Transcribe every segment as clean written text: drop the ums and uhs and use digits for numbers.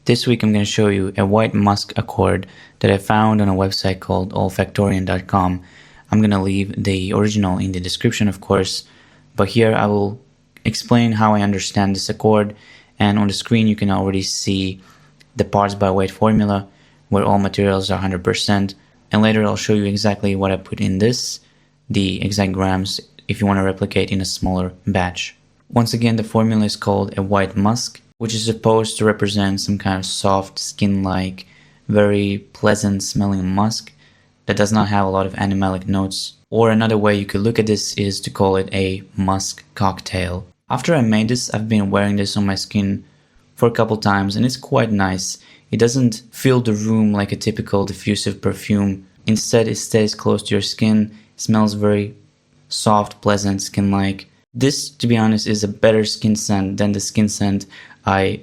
This week I'm going to show you a white musk accord that I found on a website called olfactorian.com. I'm going to leave the original in the description, of course, but here I will explain how I understand this accord, and on the screen you can already see the parts by weight formula where all materials are 100%, and later I'll show you exactly what I put in this, the exact grams, if you want to replicate in a smaller batch. Once again, the formula is called a white musk, which is supposed to represent some kind of soft, skin-like, very pleasant smelling musk that does not have a lot of animalic notes. Or another way you could look at this is to call it a musk cocktail. After I made this, I've been wearing this on my skin for a couple times and it's quite nice. It doesn't fill the room like a typical diffusive perfume. Instead, it stays close to your skin, smells very soft, pleasant, skin-like. This, to be honest, is a better skin scent than the skin scent I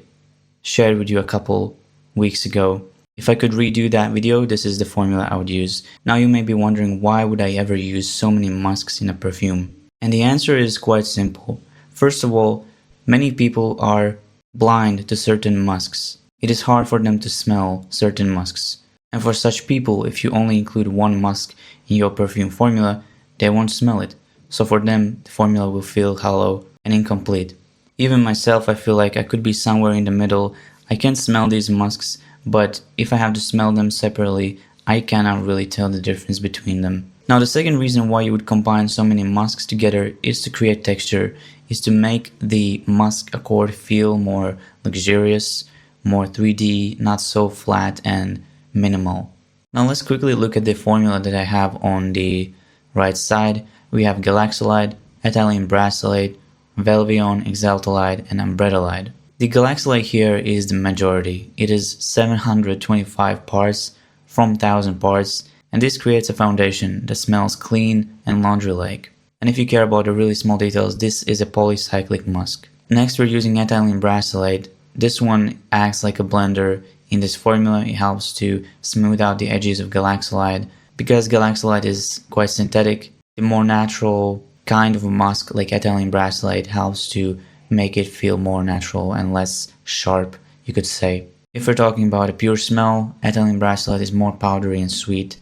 shared with you a couple weeks ago. If I could redo that video, this is the formula I would use. Now you may be wondering, why would I ever use so many musks in a perfume? And the answer is quite simple. First of all, many people are blind to certain musks. It is hard for them to smell certain musks. And for such people, if you only include one musk in your perfume formula, they won't smell it. So for them, the formula will feel hollow and incomplete. Even myself, I feel like I could be somewhere in the middle. I can smell these musks, but if I have to smell them separately, I cannot really tell the difference between them. Now, the second reason why you would combine so many musks together is to create texture, is to make the musk accord feel more luxurious, more 3D, not so flat and minimal. Now let's quickly look at the formula that I have on the right side. We have Galaxolide, Ethylene Brassylate, Velvione, Exaltolide, and Ambrettolide. The Galaxolide here is the majority. It is 725 parts from 1000 parts, and this creates a foundation that smells clean and laundry-like. And if you care about the really small details, this is a polycyclic musk. Next, we're using Ethylene Brassylate. This one acts like a blender. In this formula, it helps to smooth out the edges of Galaxolide. Because Galaxolide is quite synthetic, the more natural kind of a musk like Ethylene Brassylate helps to make it feel more natural and less sharp, you could say. If we're talking about a pure smell, Ethylene Brassylate is more powdery and sweet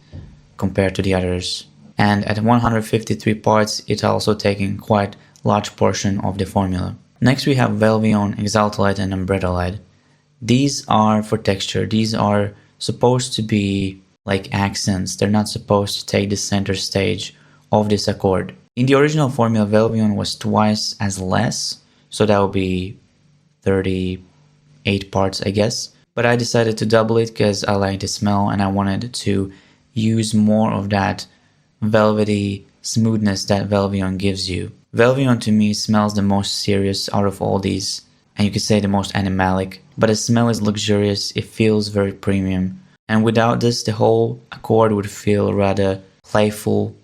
compared to the others. And at 153 parts, it's also taking quite large portion of the formula. Next we have Velvione, Exaltolide, and Ambrettolide. These are for texture. These are supposed to be like accents. They're not supposed to take the center stage of this accord. In the original formula, Velvione was twice as less, so that would be 38 parts, I guess. But I decided to double it because I like the smell and I wanted to use more of that velvety smoothness that Velvione gives you. Velvione to me smells the most serious out of all these, and you could say the most animalic, but the smell is luxurious, it feels very premium. And without this, the whole accord would feel rather playful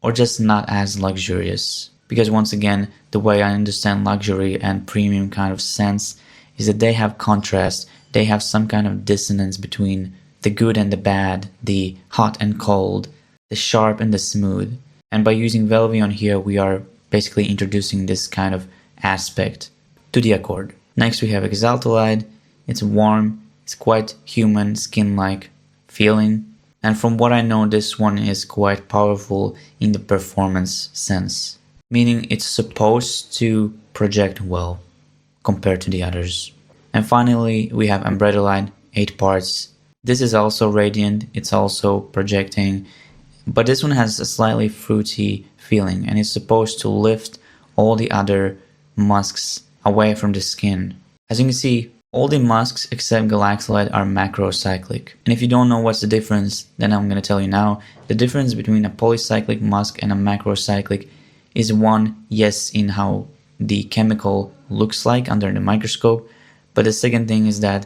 or just not as luxurious. Because once again, the way I understand luxury and premium kind of sense is that they have contrast, they have some kind of dissonance between the good and the bad, the hot and cold, the sharp and the smooth. And by using Velvione here, we are basically introducing this kind of aspect to the accord. Next we have Exaltolide. It's warm, it's quite human, skin-like feeling. And from what I know, this one is quite powerful in the performance sense, meaning it's supposed to project well compared to the others. And finally, we have Ambrettolide, 8 parts. This is also radiant, it's also projecting, but this one has a slightly fruity feeling and it's supposed to lift all the other musks away from the skin. As you can see, all the musks except Galaxolide are macrocyclic. And if you don't know what's the difference, then I'm going to tell you now. The difference between a polycyclic musk and a macrocyclic is one, yes, in how the chemical looks like under the microscope, but the second thing is that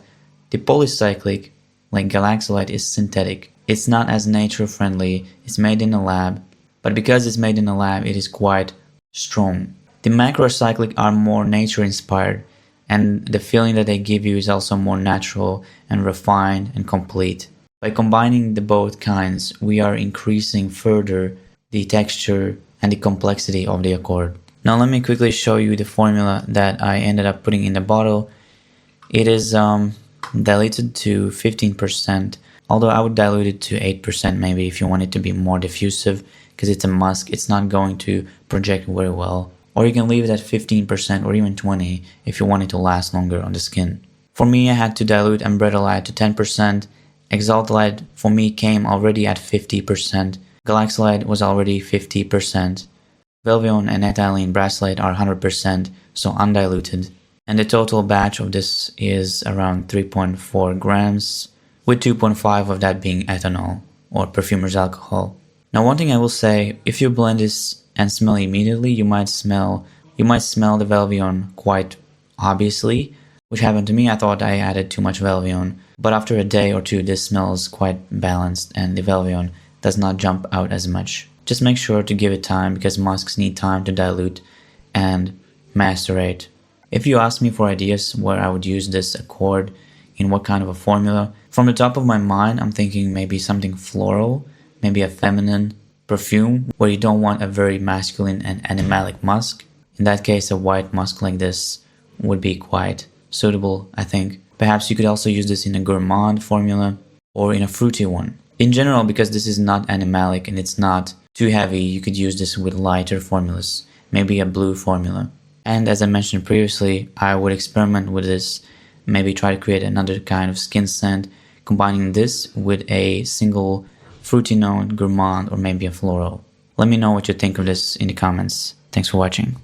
the polycyclic, like Galaxolide, is synthetic. It's not as nature friendly, it's made in a lab, but because it's made in a lab, it is quite strong. The macrocyclic are more nature inspired, and the feeling that they give you is also more natural and refined and complete. By combining the both kinds, we are increasing further the texture and the complexity of the accord. Now let me quickly show you the formula that I ended up putting in the bottle. It is diluted to 15%, although I would dilute it to 8% maybe if you want it to be more diffusive, because it's a musk, it's not going to project very well. Or you can leave it at 15% or even 20% if you want it to last longer on the skin. For me, I had to dilute Ambrettolide to 10%. Exaltolide for me came already at 50%. Galaxolide was already 50%. Velvione and Ethylene Brassylate are 100%, so undiluted. And the total batch of this is around 3.4 grams, with 2.5 of that being ethanol, or perfumer's alcohol. Now one thing I will say, if you blend this and smell immediately, you might smell the Velvione quite obviously, which happened to me. I thought I added too much Velvione, but after a day or two this smells quite balanced and the Velvione does not jump out as much. Just make sure to give it time, because musks need time to dilute and macerate. If you ask me for ideas where I would use this accord, in what kind of a formula, from the top of my mind I'm thinking maybe something floral, maybe a feminine perfume where you don't want a very masculine and animalic musk. In that case, a white musk like this would be quite suitable, I think. Perhaps you could also use this in a gourmand formula or in a fruity one. In general, because this is not animalic and it's not too heavy, you could use this with lighter formulas, maybe a blue formula. And as I mentioned previously, I would experiment with this, maybe try to create another kind of skin scent, combining this with a single fruity note, gourmand, or maybe a floral. Let me know what you think of this in the comments. Thanks for watching.